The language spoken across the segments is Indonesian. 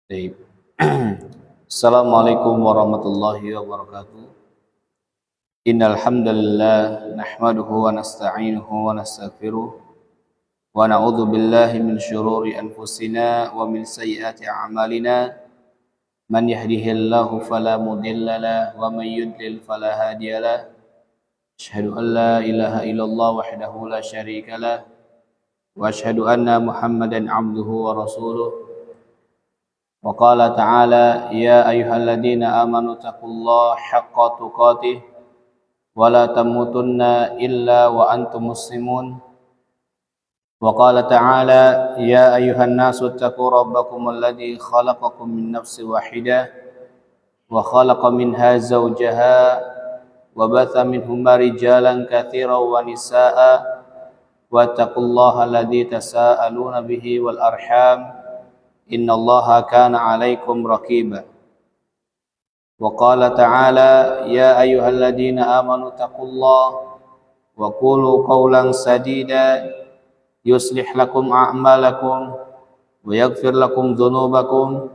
Baik. Assalamualaikum warahmatullahi wabarakatuh. Innal hamdalillah nahmaduhu wa nasta'inuhu wa nastaghfiruh wa na'udzu billahi min syururi anfusina wa min sayyiati a'malina. Man yahdihillahu fala mudilla lahu wa man yudlil fala hadiya lahu. Asyhadu an la ilaha illallah wahdahu la syarika lahu wa asyhadu anna Muhammadan 'abduhu wa rasuluh. Wa qala ta'ala ya ayyuhalladzina amanu taqullaha haqqa tuqatih wa la tamutunna illa wa antum muslimun. Wa qala ta'ala ya ayyuhan nasu taqu rabbakum alladzi khalaqakum min nafsin wahidah wa khalaqa minha zawjaha wa batha minhuma rijalan katsiran wa nisaa'a wattaqullaha alladzi tasaaluna bihi wal arham innallaha kana 'alaikum raqiba. Wa qala ta'ala ya ayyuhalladzina amanu taqullaha wa qulu qawlan sadida yuslih lakum a'malakum wa yaghfir lakum dhunubakum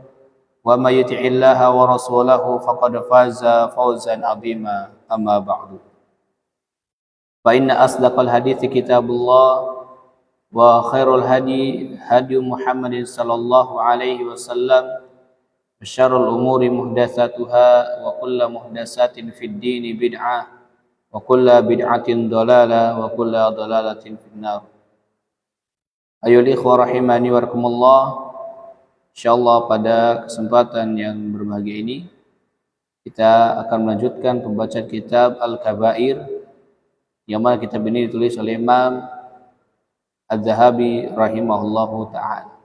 wa may yuti'illaha wa rasulahu faqad faza fawzan 'azima. Amma ba'du. Fa inna asdaqal hadithi kitabullah wa khairul hadi hadi Muhammadin sallallahu alaihi wasallam wa syarrul umuri muhdatsatuha wa kullu muhdatsatin fid dini bid'ah wa kullu bid'atin dhalalah wa kullu dhalalatin finnar. Ayyuhal ikhwah rahimani wa rahimakumullah, insyaallah pada kesempatan yang berbahagia ini kita akan melanjutkan pembacaan kitab Al-Kabair yang mana kitab ini ditulis oleh Imam Az-Zahabi rahimahullahu ta'ala.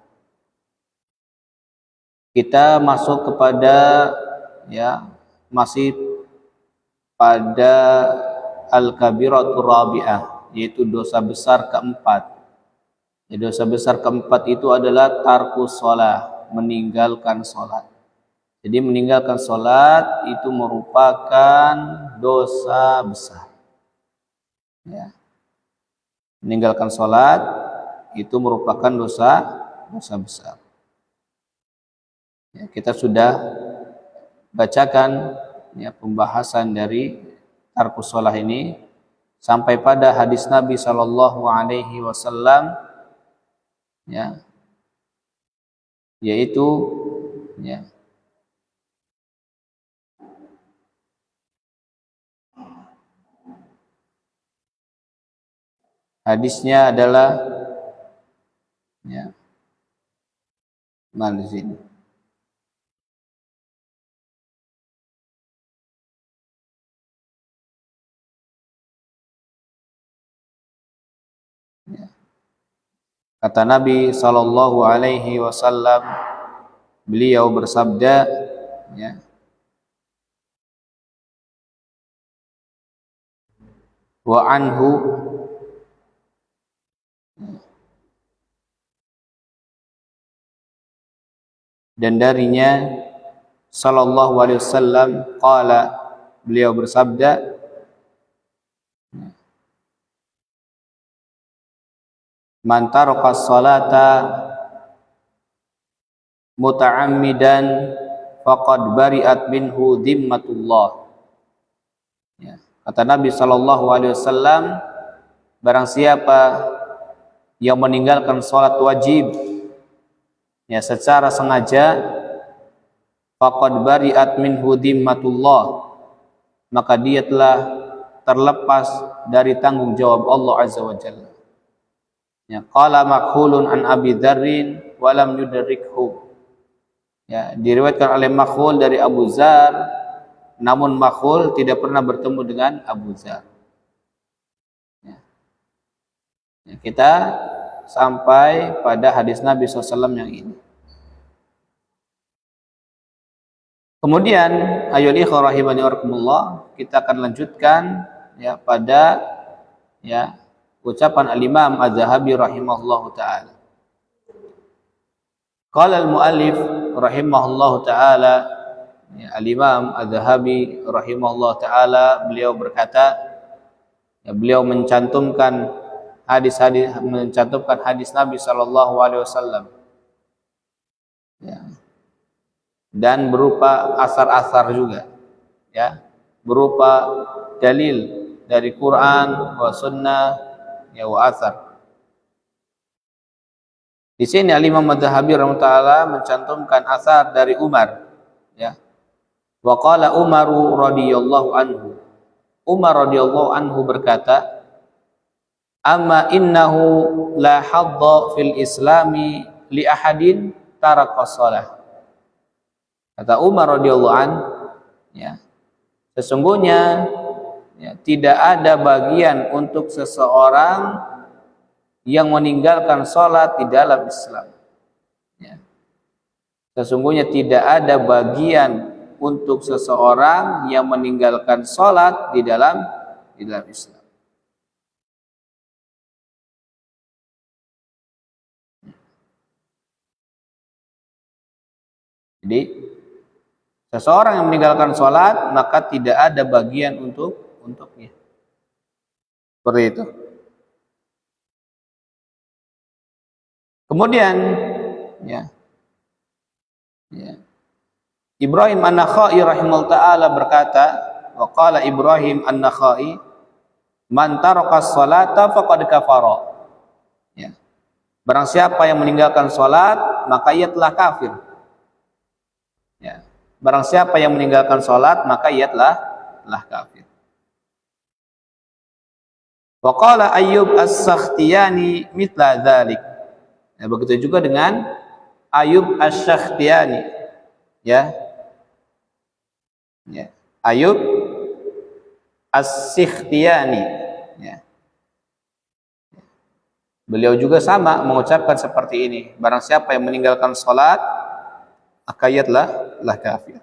Kita masuk kepada masih pada Al-Kabiratur Rabi'ah, yaitu dosa besar keempat. Dosa besar keempat itu adalah tarkus sholat, meninggalkan sholat. Jadi meninggalkan sholat itu merupakan dosa besar. Meninggalkan sholat itu merupakan dosa besar. Kita sudah bacakan pembahasan dari tarkus sholat ini sampai pada hadis Nabi Shallallahu Alaihi Wasallam, yaitu hadisnya adalah mana di sini? Kata Nabi sallallahu alaihi wasallam, beliau bersabda, wa anhu dan darinya sallallahu alaihi wasallam qala, beliau bersabda, man taraka sholata muta'ammidan faqad bari'at minhu dhimmatullah. Kata Nabi sallallahu alaihi wasallam, barang siapa yang meninggalkan sholat wajib secara sengaja, faqad bari'at minhu dhimmatullah, maka dia telah terlepas dari tanggung jawab Allah azza wa jalla. Qala makhulun an Abi Dzarrin wa lam yudrikhu. Diriwayatkan oleh Makhul dari Abu Dzar, namun Makhul tidak pernah bertemu dengan Abu Dzar. Kita sampai pada hadis Nabi SAW yang ini. Kemudian ayyuhal ikhwah rahimani wa rahimakumullah, kita akan lanjutkan pada ucapan al-Imam Az-Zahabi rahimahullahu ta'ala. Qala al-muallif rahimahullahu ta'ala, al-Imam Az-Zahabi rahimahullahu ta'ala, beliau berkata, beliau mencantumkan hadis Nabi sallallahu alaihi wasallam. dan berupa asar-asar juga, ya, berupa dalil dari Quran wa sunnah, ya, wa asar. Di sini Al-Imam Madhahabi rahimahullah mencantumkan asar dari Umar, ya. Wa qala Umaru radhiyallahu anhu. Umar radhiyallahu anhu berkata, amma innahu la hadda fil islami li ahadin taraka shalah. Kata Umar radhiyallahu an, ya, sesungguhnya, ya, tidak ada bagian untuk seseorang yang meninggalkan sholat di dalam Islam. Ya. Sesungguhnya tidak ada bagian untuk seseorang yang meninggalkan sholat di dalam Islam. Jadi seseorang yang meninggalkan sholat maka tidak ada bagian untuknya. Seperti itu. Kemudian, ya, Ibrahim An-Nakhai rahimahullah ta'ala berkata, wa qala Ibrahim An-Nakhai, man taraka sholata faqad kafara. Ya. Barang siapa yang meninggalkan sholat maka ia telah kafir. Ya. Barang siapa yang meninggalkan sholat maka ia telah kafir. Wa qala Ayyub As-Sakhtiyani mithla dzalik. Ya, begitu juga dengan Ayyub As-Sakhtiyani, ya. Ya. Ayyub As-Sakhtiyani, ya. Beliau juga sama mengucapkan seperti ini, barang siapa yang meninggalkan salat maka ia telah kafir.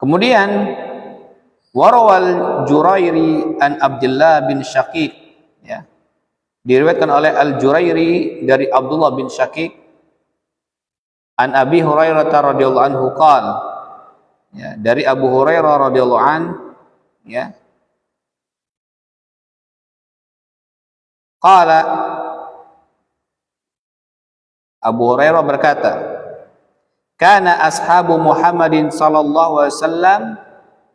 Kemudian warawal Jurairi an Abdullah bin Syaqiq, ya, diriwayatkan oleh Al-Jurairi dari Abdullah bin Syaqiq an Abi Hurairah radhiyallahu anhu qala, ya, dari Abu Hurairah radhiyallahu an, ya, qala, Abu Hurairah berkata, kana ashabu Muhammadin sallallahu alaihi wasallam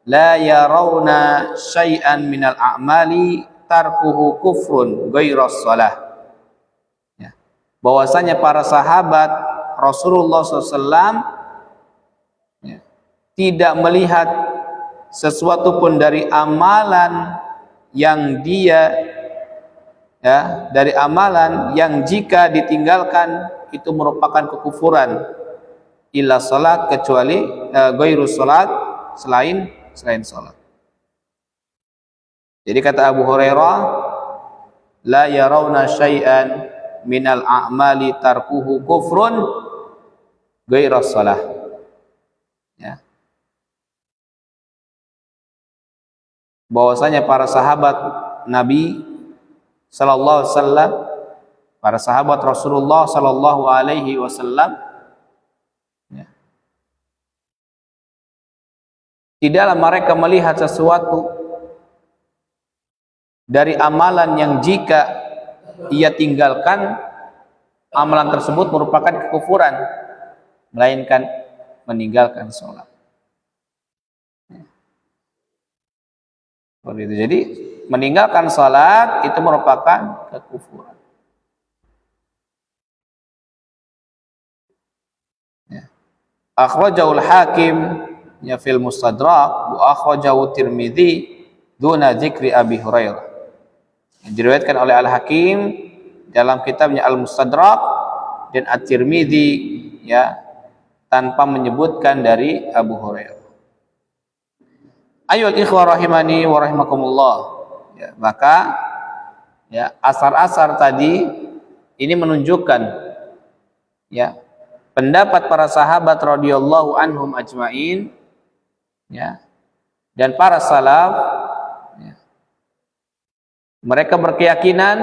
la yarawna syai'an minal a'mali tarkuhu kufrun ghairas shalah. Ya. Bahwasanya para sahabat Rasulullah SAW, ya, tidak melihat sesuatu pun dari amalan yang dia, ya, dari amalan yang jika ditinggalkan itu merupakan kekufuran, illa salat, kecuali ghairus salat, selain salat. Jadi kata Abu Hurairah, la yarawna syai'an minal a'mali tarkuhu kufrun ghairas salah. Ya. Bahwasanya para sahabat Nabi sallallahu alaihi wasallam, para sahabat Rasulullah sallallahu alaihi wasallam, ya, tidaklah mereka melihat sesuatu dari amalan yang jika ia tinggalkan amalan tersebut merupakan kekufuran, melainkan meninggalkan sholat. Seperti itu. Jadi meninggalkan sholat itu merupakan kekufuran. Ya. Akhrajahul Hakim, ya, fil Mustadrak, wa akhrajahu Tirmidzi duna dzikri Abi Hurairah. Diriwayatkan oleh Al-Hakim dalam kitabnya Al-Mustadrak dan At-Tirmidzi, ya, tanpa menyebutkan dari Abu Hurairah. Ayyuhal ikhwah rahimani wa rahimakumullah. Ya, maka, ya, asar-asar tadi ini menunjukkan, ya, pendapat para sahabat radhiyallahu anhum ajmain, ya, dan para salaf. Mereka berkeyakinan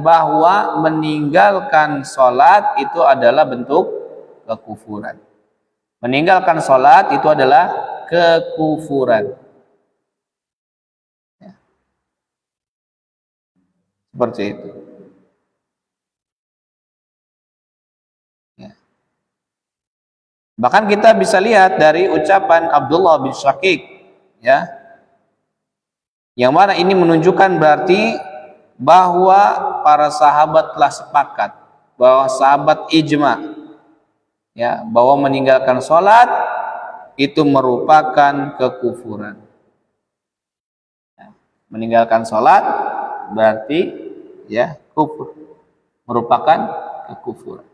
bahwa meninggalkan sholat itu adalah bentuk kekufuran. Meninggalkan sholat itu adalah kekufuran. Ya. Seperti itu. Ya. Bahkan kita bisa lihat dari ucapan Abdullah bin Syaqiq, ya, yang mana ini menunjukkan berarti bahwa para sahabat telah sepakat, bahwa sahabat ijma, ya, bahwa meninggalkan sholat itu merupakan kekufuran. Meninggalkan sholat berarti, ya, kufur, merupakan kekufuran.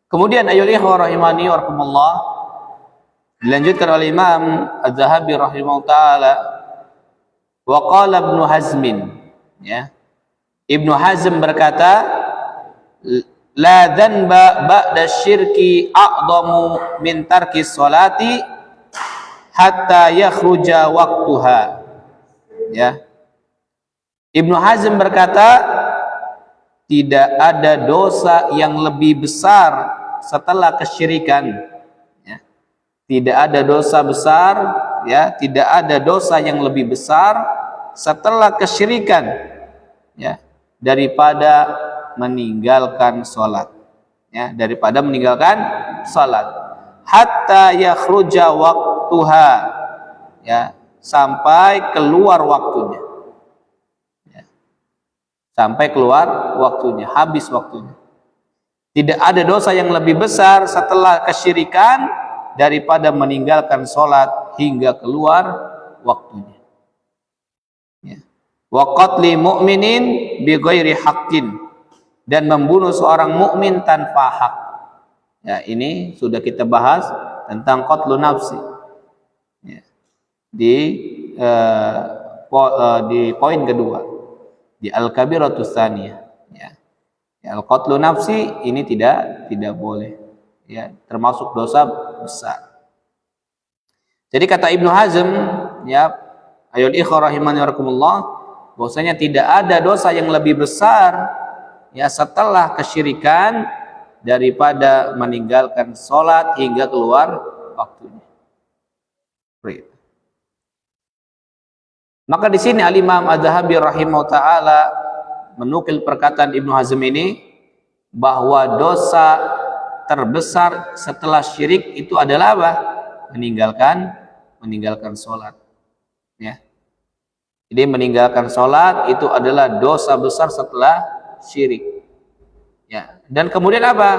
Kemudian ayol ikhwah rahimani warahmatullah, dilanjutkan oleh Imam Az-Zahabi rahimahullah ta'ala, wa qala Ibnu Hazmin, ya, Ibnu Hazm berkata, la dhanba ba'da syirki a'zamu min tarki sholati hatta yakhruja waqtuha. Ya. Ibnu Hazm berkata, tidak ada dosa yang lebih besar setelah kesyirikan. Ya. Tidak ada dosa besar, ya, tidak ada dosa yang lebih besar setelah kesyirikan, ya, daripada meninggalkan sholat, ya, daripada meninggalkan sholat. Hatta yakhruja waqtuha, ya, sampai keluar waktunya, ya, sampai keluar waktunya, habis waktunya. Tidak ada dosa yang lebih besar setelah kesyirikan daripada meninggalkan sholat hingga keluar waktunya. Ya. Wa qatli mu'minin bi ghairi haqqin, dan membunuh seorang mukmin tanpa hak. Ya, ini sudah kita bahas tentang qatlu nafsi, ya, di poin kedua, di al-kabiratus tsaniyah, ya. Ya, al-qatlu nafsi ini tidak boleh, ya, termasuk dosa besar. Jadi kata Ibnu Hazm, ya, ayol ikhwah rahimani warahmatullah, bahwasanya tidak ada dosa yang lebih besar, ya, setelah kesyirikan daripada meninggalkan sholat hingga keluar waktunya. Maka di sini Al-Imam Az-Zahabi rahimahullah ta'ala menukil perkataan Ibnu Hazm ini, bahwa dosa terbesar setelah syirik itu adalah apa? Meninggalkan sholat, ya. Jadi meninggalkan sholat itu adalah dosa besar setelah syirik, ya. Dan kemudian apa?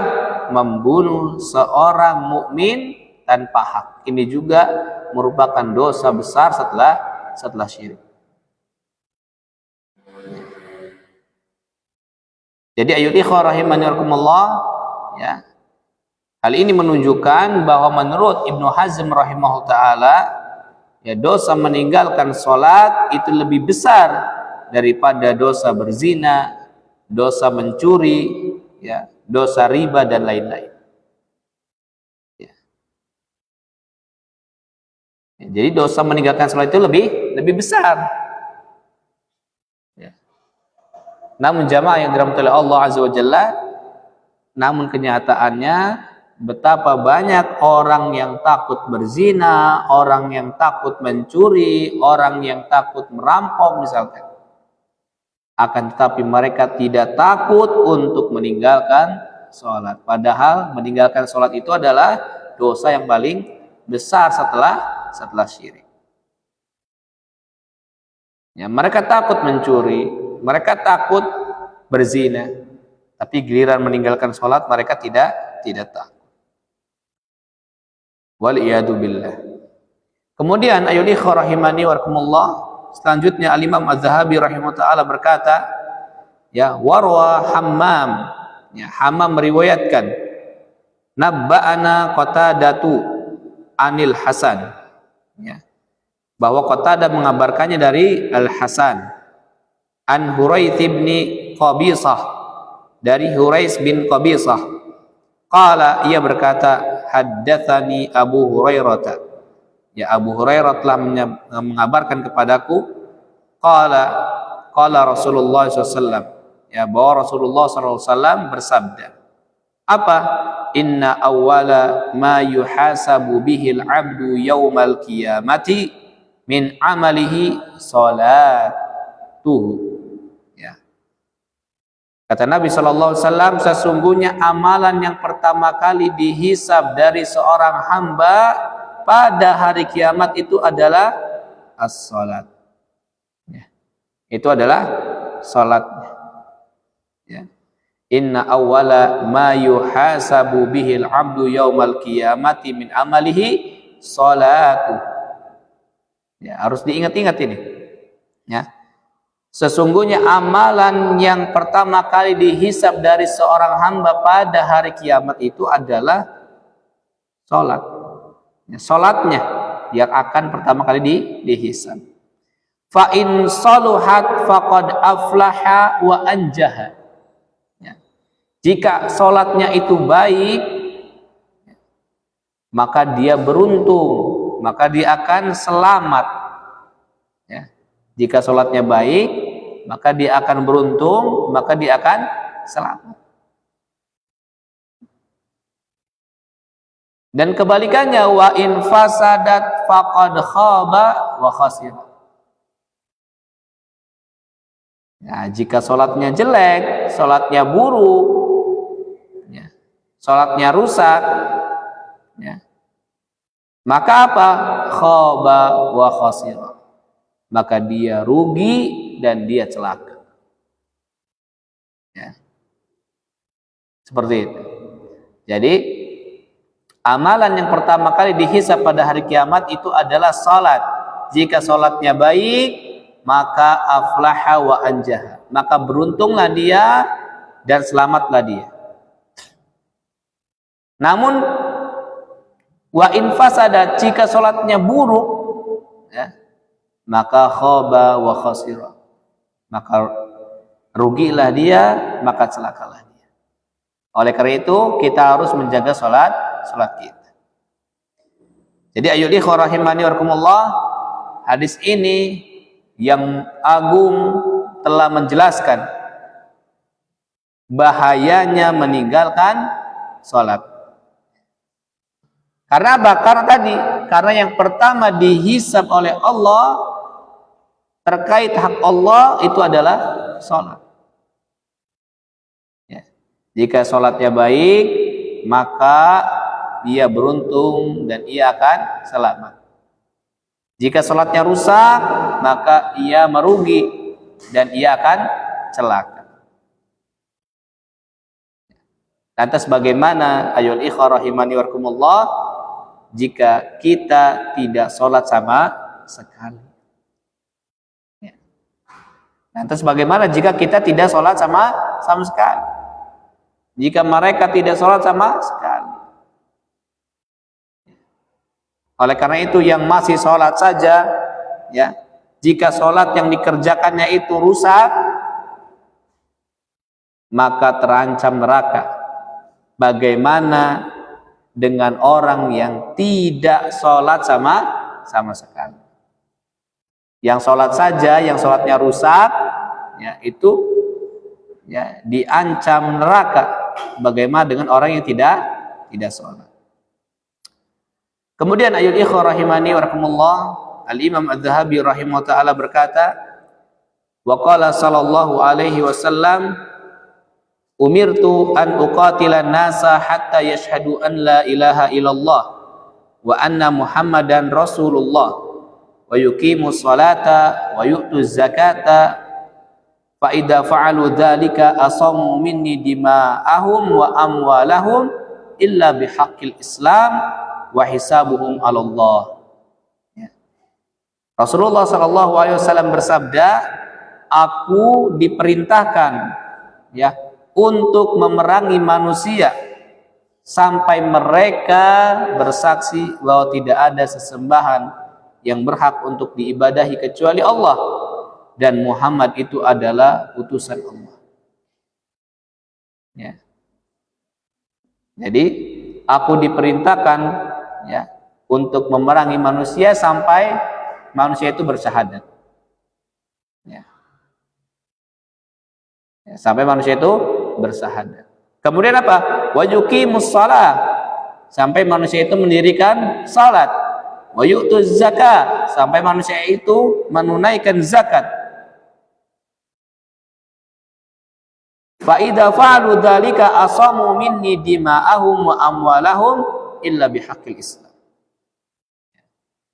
Membunuh seorang mukmin tanpa hak, ini juga merupakan dosa besar setelah syirik. Jadi ayat ikhwah rahimani warahmatullah, ya, hal ini menunjukkan bahwa menurut Ibnu Hazm rahimahullah ta'ala, ya, dosa meninggalkan sholat itu lebih besar daripada dosa berzina, dosa mencuri, ya, dosa riba dan lain-lain. Ya. Jadi dosa meninggalkan sholat itu lebih besar. Ya. Namun jamaah yang dirahmati oleh Allah Azza wa Jalla, namun kenyataannya betapa banyak orang yang takut berzina, orang yang takut mencuri, orang yang takut merampok misalkan. Akan tetapi mereka tidak takut untuk meninggalkan sholat. Padahal meninggalkan sholat itu adalah dosa yang paling besar setelah syirik. Ya, mereka takut mencuri, mereka takut berzina, tapi giliran meninggalkan sholat mereka tidak takut. Wal'iyadu billah. Kemudian ayol ikhwah rahimani warahmatullah, selanjutnya Al-Imam Az-Zahabi rahimahullah ta'ala berkata, ya, warwa Hammam, ya, Hammam meriwayatkan, nabba'ana Qatadatu anil Hasan, ya, bahwa Qatadah mengabarkannya dari Al-Hasan, an Huraits bin Qabisah, dari Huraits bin Qabisah, qala, ia berkata, haddatsani Abu Hurairah, ya, Abu Hurairah telah mengabarkan kepadaku, qala Rasulullah SAW, ya, bahwa Rasulullah SAW bersabda, apa? Inna awwala ma yuhasabu bihil abdu yaumal qiyamati min amalihi salatuhu, Kata Nabi SAW, sesungguhnya amalan yang pertama kali dihisab dari seorang hamba pada hari kiamat itu adalah as-salat. Ya. Itu adalah salatnya. Ya. Inna awwala ma yuhasabu bihil abdu yaumal qiyamati min amalihi salatu. Ya, harus diingat-ingat ini. Ya. Sesungguhnya amalan yang pertama kali dihisab dari seorang hamba pada hari kiamat itu adalah salat. Ya, salatnya yang akan pertama kali dihisab. Fa in saluhat faqad aflaha wa anjaha. Ya. Jika salatnya itu baik, maka dia beruntung, maka dia akan selamat. Ya. Jika salatnya baik, maka dia akan beruntung, maka dia akan selamat. Dan kebalikannya, wa in fasadat faqad khaba wa khasira. Ya, jika salatnya jelek, salatnya buruk, ya, salatnya rusak, ya, maka apa? Khaba wa khasira. Maka dia rugi dan dia celaka. Ya. Seperti itu. Jadi amalan yang pertama kali dihisab pada hari kiamat itu adalah salat. Jika salatnya baik, maka aflaha wa anjaha. Maka beruntunglah dia dan selamatlah dia. Namun wa in fasadat, jika salatnya buruk, ya, maka khaba wa khasira, maka rugilah dia, maka celakalah dia. Oleh karena itu kita harus menjaga salat kita. Jadi ayyuhal ikhwah rahimani warahmatullah, hadis ini yang agung telah menjelaskan bahayanya meninggalkan salat. Karena apa? Karena yang pertama dihisab oleh Allah terkait hak Allah itu adalah salat. Ya. Jika salatnya baik, maka dia beruntung dan ia akan selamat. Jika salatnya rusak, maka ia merugi dan ia akan celaka. Lantas bagaimana ayyuhal ikhwah rahimani warahmatullah jika kita tidak salat sama sekali? Lantas bagaimana jika kita tidak sholat sama sekali? Jika mereka tidak sholat sama sekali. Oleh karena itu yang masih sholat saja, ya, jika sholat yang dikerjakannya itu rusak, maka terancam neraka. Bagaimana dengan orang yang tidak sholat sama sekali? Yang sholat saja, yang sholatnya rusak, ya, itu ya, diancam neraka. Bagaimana dengan orang yang tidak sholat? Kemudian ayyuhal ikhwah rahimani warahmatullah, Al-Imam Adz-Dzahabi rahimahullah ta'ala berkata, wa qala sallallahu alaihi wasallam, umirtu an uqatilan nasa hatta yashhadu an la ilaha illallah wa anna muhammadan rasulullah wa yuqimus salata wa yu'tuz zakata fa idza fa'alu dzalika asamu minni dima'ahum wa amwalahum illa bihaqqil islam wa hisabuhum 'ala Allah. Ya. Rasulullah sallallahu alaihi wasallam bersabda, aku diperintahkan, ya, untuk memerangi manusia sampai mereka bersaksi bahwa tidak ada sesembahan yang berhak untuk diibadahi kecuali Allah dan Muhammad itu adalah utusan Allah. Ya. Jadi aku diperintahkan, ya, untuk memerangi manusia sampai manusia itu bersyahadat. Ya. Ya, sampai manusia itu bersyahadat. Kemudian apa? Wa yuqimus shalah, sampai manusia itu mendirikan salat. Wa yu'tuz zakat, sampai manusia itu menunaikan zakat. Fa idza fa'alu dzalika asamu minni dima'ahum wa amwalahum illa bihaqqil Islam.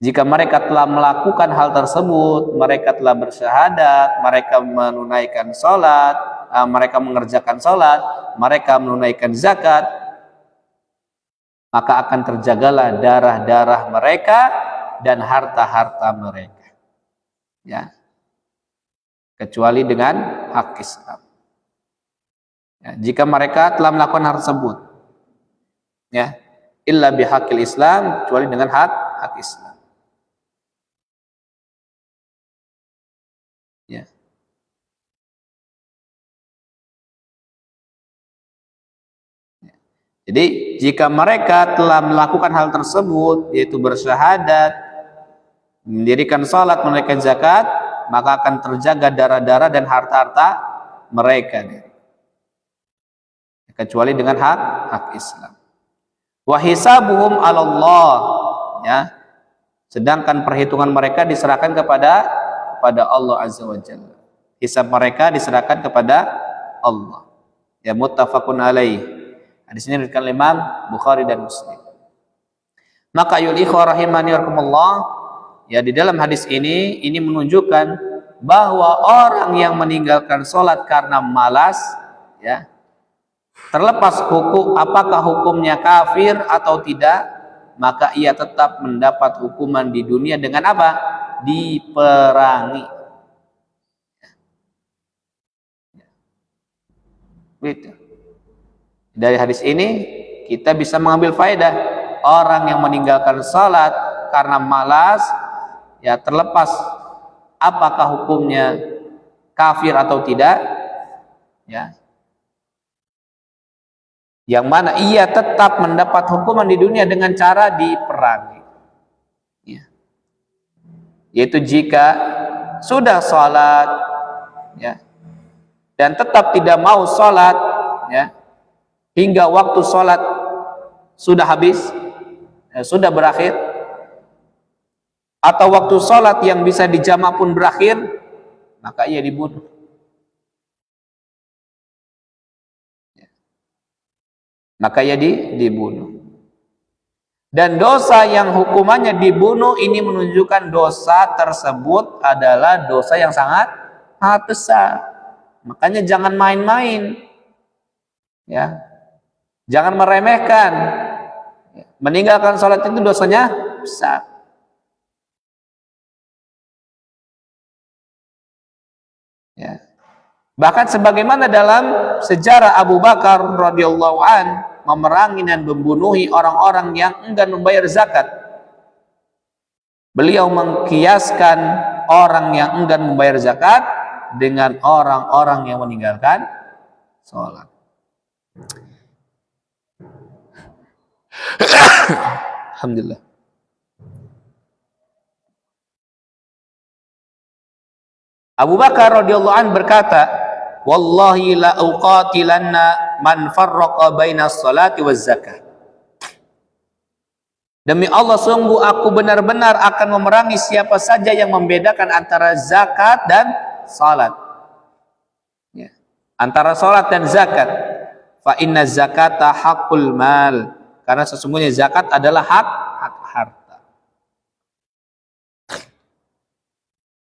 Jika mereka telah melakukan hal tersebut, mereka telah bersyahadat, mereka menunaikan salat, mereka mengerjakan salat, mereka menunaikan zakat, maka akan terjagalah darah-darah mereka dan harta-harta mereka. Ya. Kecuali dengan hak Islam. Ya, jika mereka telah melakukan hal tersebut, ya, illa bihaqqil Islam, kecuali dengan hak Islam. Ya. Jadi jika mereka telah melakukan hal tersebut, yaitu bersyahadat, mendirikan salat, menunaikan zakat, maka akan terjaga darah-darah dan harta-harta mereka, kecuali dengan hak Islam. Wa hisabuhum 'ala Allah, ya. Sedangkan perhitungan mereka diserahkan kepada Allah Azza wa Jalla. Hisab mereka diserahkan kepada Allah. Ya, muttafaqun alaih. Hadis ini diriwayatkan Imam Bukhari dan Muslim. Maka ayul ikhwah rahimani warahmatullah, ya, di dalam hadis ini menunjukkan bahwa orang yang meninggalkan sholat karena malas, ya, terlepas apakah hukumnya kafir atau tidak, maka ia tetap mendapat hukuman di dunia dengan apa? Diperangi. Begitu. Dari hadis ini kita bisa mengambil faedah, orang yang meninggalkan salat karena malas, ya, terlepas apakah hukumnya kafir atau tidak, ya, yang mana ia tetap mendapat hukuman di dunia dengan cara diperangi, ya. Yaitu jika sudah sholat, ya, dan tetap tidak mau sholat, ya, hingga waktu sholat sudah habis, sudah berakhir, atau waktu sholat yang bisa dijamak pun berakhir, maka ia dibunuh. Maka ia dibunuh. Dan dosa yang hukumannya dibunuh ini menunjukkan dosa tersebut adalah dosa yang sangat besar. Makanya jangan main-main, ya, jangan meremehkan. Meninggalkan sholat itu dosanya besar. Ya. Bahkan sebagaimana dalam sejarah Abu Bakar radhiyallahu an memerangi dan membunuhi orang-orang yang enggan membayar zakat. Beliau mengkiaskan orang yang enggan membayar zakat dengan orang-orang yang meninggalkan sholat. Alhamdulillah. Abu Bakar radhiyallahu an berkata, "Wallahi la uqatilanna man farraqa bainas salati waz zakah." Demi Allah, sungguh aku benar-benar akan memerangi siapa saja yang membedakan antara zakat dan salat. Ya. Antara salat dan zakat. Fa inna zakata haqqul mal. Karena sesungguhnya zakat adalah hak harta.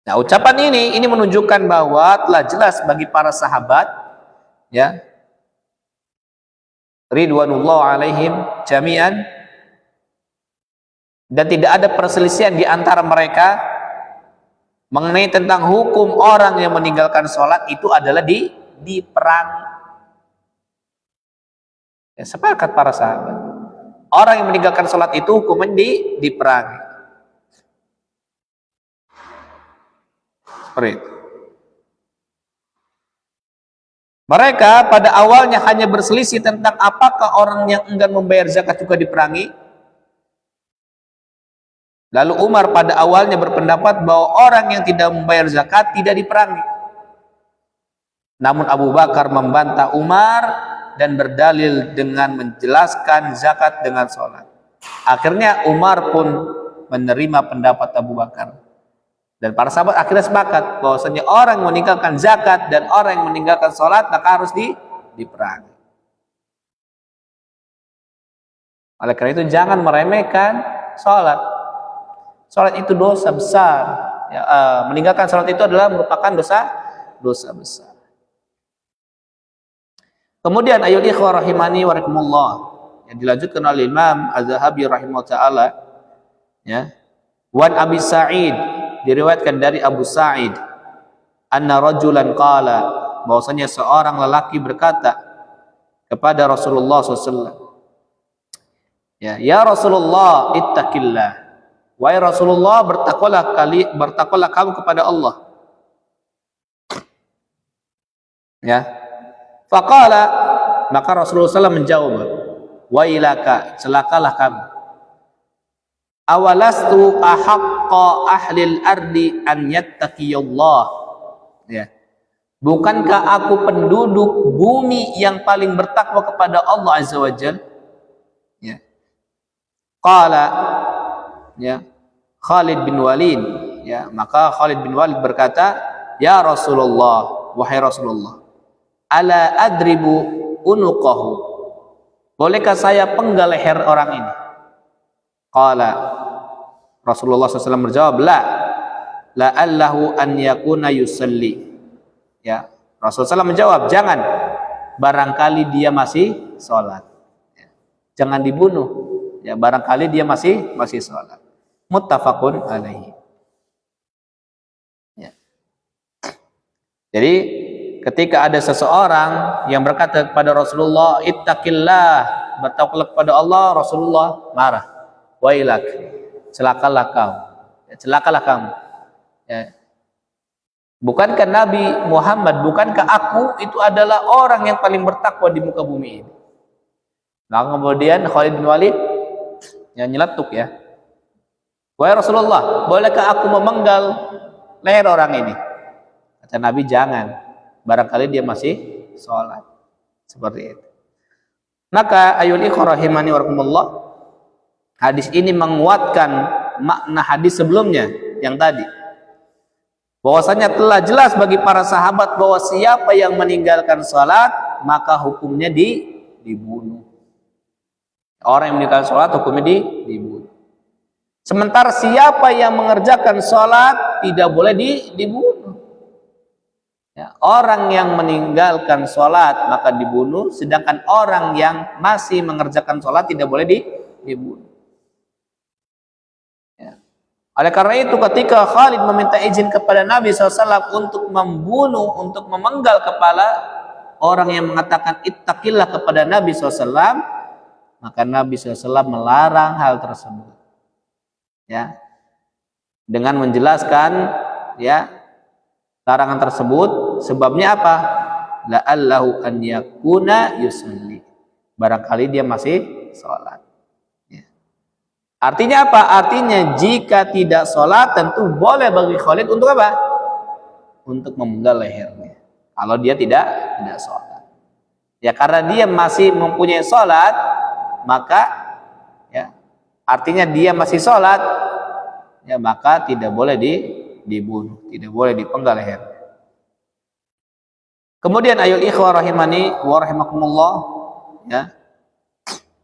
Nah, ucapan ini menunjukkan bahwa telah jelas bagi para sahabat, ya, ridwanullah alaihim jami'an, dan tidak ada perselisihan di antara mereka mengenai tentang hukum orang yang meninggalkan sholat itu adalah diperangi. Ya, sepakat para sahabat, orang yang meninggalkan sholat itu hukumnya diperangi. Seperti itu. Mereka pada awalnya hanya berselisih tentang apakah orang yang enggan membayar zakat juga diperangi. Lalu Umar pada awalnya berpendapat bahwa orang yang tidak membayar zakat tidak diperangi. Namun Abu Bakar membantah Umar dan berdalil dengan menjelaskan zakat dengan sholat. Akhirnya Umar pun menerima pendapat Abu Bakar. Dan para sahabat akhirnya sepakat bahwasanya orang yang meninggalkan zakat dan orang yang meninggalkan sholat maka harus diperangi. Oleh karena itu jangan meremehkan sholat. Sholat itu dosa besar. Ya, meninggalkan sholat itu adalah merupakan dosa besar. Kemudian ayol ikhwah rahimani wa rahimakumullah, yang dilanjutkan oleh Imam Az-Zahabi rahimahullah taala, ya. Wan Abi Sa'id, diriwayatkan dari Abu Sa'id, anna rajulan qala, bahwasanya seorang lelaki berkata kepada Rasulullah SAW, ya Rasulullah ittaqillah, wahai Rasulullah bertakwalah kamu kepada Allah. Ya. Faqala, maka Rasulullah SAW menjawab, wailaka, celakalah kamu. Awalastu ahaqqa ahlil ardi an yattaqiyallah. Ya. Bukankah aku penduduk bumi yang paling bertakwa kepada Allah Azza wa Jalla? Ya. Qala, ya, Khalid bin Walid, ya, maka Khalid bin Walid berkata, ya Rasulullah, wahai Rasulullah, ala adribu unuqahu, bolehkah saya penggal leher orang ini? Qala, Rasulullah SAW berjawab, la'allahu an yakuna yusalli. Ya, Rasulullah SAW menjawab, jangan, barangkali dia masih sholat. Ya. Jangan dibunuh, ya, barangkali dia masih sholat. Muttafaqun alaihi. Ya. Jadi ketika ada seseorang yang berkata kepada Rasulullah, ittaqillah, bertakwalah kepada Allah, Rasulullah marah. Wailak, celakalah kau. Ya, celakalah kamu. Ya. Bukankah Nabi Muhammad, bukankah aku itu adalah orang yang paling bertakwa di muka bumi ini? Nah, kemudian Khalid bin Walid yang nyeletuk, ya. Wahai Rasulullah, bolehkah aku memenggal leher orang ini? Kata Nabi, jangan. Barangkali dia masih sholat. Seperti itu. Maka ayul ikhwah rahimani wa rahimakumullah, hadis ini menguatkan makna hadis sebelumnya yang tadi. Bahwasanya telah jelas bagi para sahabat bahwa siapa yang meninggalkan sholat maka hukumnya dibunuh. Orang yang meninggalkan sholat hukumnya dibunuh. Sementara siapa yang mengerjakan sholat tidak boleh dibunuh. Ya, orang yang meninggalkan sholat maka dibunuh, sedangkan orang yang masih mengerjakan sholat tidak boleh dibunuh. Oleh karena itu ketika Khalid meminta izin kepada Nabi SAW untuk membunuh, untuk memenggal kepala orang yang mengatakan ittaqillah kepada Nabi SAW, maka Nabi SAW melarang hal tersebut. Ya, dengan menjelaskan, ya, larangan tersebut sebabnya apa? La'allahu an yakuna yusalli, barangkali dia masih sholat. Artinya apa? Artinya jika tidak sholat tentu boleh bagi Khalid untuk apa? Untuk memenggal lehernya. Kalau dia tidak sholat. Ya karena dia masih mempunyai sholat, maka ya artinya dia masih sholat, ya maka tidak boleh dibunuh, tidak boleh dipenggal lehernya. Kemudian ayul ikhwah rahimani wa rahimakumullah, ya.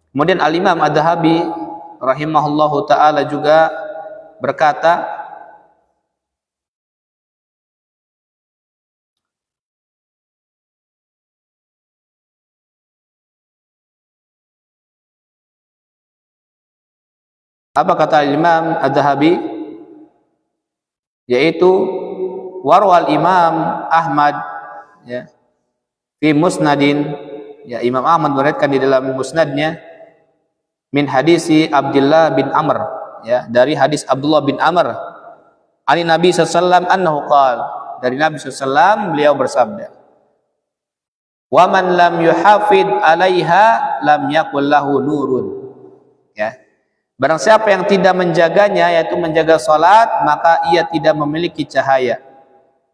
Kemudian Al-Imam Ad-Dhahabi rahimahullahu ta'ala juga berkata, apa kata Imam Ad-Dhahabi, yaitu warwal Imam Ahmad, ya, fi musnadin, ya, Imam Ahmad meriwayatkan di dalam musnadnya, min hadisi Abdullah bin Amr, ya, dari hadis Abdullah bin Amr, ani Nabi sallallahu annahu qala, dari Nabi sallallahu beliau bersabda, wa man lam yuhafid 'alaiha lam yakul lahu nurun, ya, barang siapa yang tidak menjaganya, yaitu menjaga salat, maka ia tidak memiliki cahaya,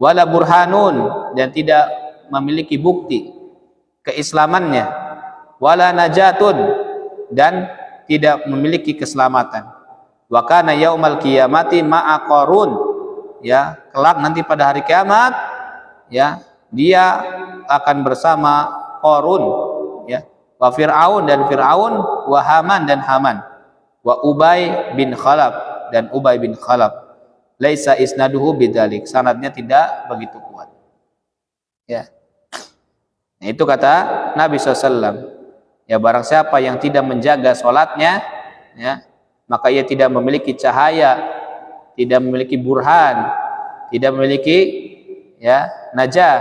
wala burhanun, dan tidak memiliki bukti keislamannya, wala najatun, dan tidak memiliki keselamatan. Wa kana yaumal qiyamati ma'a qarun, ya, kelak nanti pada hari kiamat, ya, dia akan bersama Qarun, ya, wa Fir'aun dan Fir'aun, wa Haman dan Haman, wa Ubay bin Khalaf dan Ubay bin Khalaf. Laisa isnaduhu bidzalik, sanadnya tidak begitu kuat. Ya. Nah, itu kata Nabi SAW. Ya, barang siapa yang tidak menjaga sholatnya, ya, maka ia tidak memiliki cahaya, tidak memiliki burhan, tidak memiliki, ya, najah,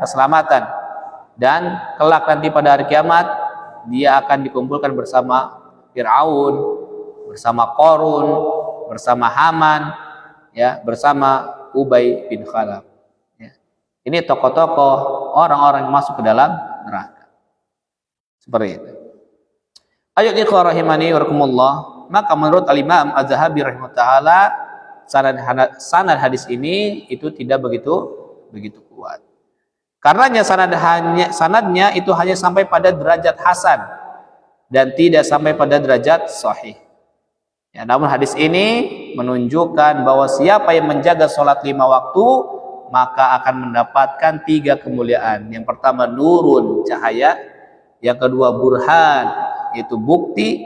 keselamatan, dan kelak nanti pada hari kiamat dia akan dikumpulkan bersama Fir'aun, bersama Qarun, bersama Haman, ya, bersama Ubay bin Khalaf. Ya. Ini tokoh-tokoh orang-orang yang masuk ke dalam neraka. Seperti itu. Ayat ikhwah rahimani warahmatullah. Maka menurut Al-Imam Az-Zahabi rahimahullah, sanad hadis ini itu tidak begitu kuat. Karenanya sanadnya itu hanya sampai pada derajat hasan dan tidak sampai pada derajat sahih. Ya, namun hadis ini menunjukkan bahwa siapa yang menjaga sholat 5 waktu maka akan mendapatkan 3 kemuliaan. Yang pertama nurun, cahaya. Yang kedua burhan, yaitu bukti.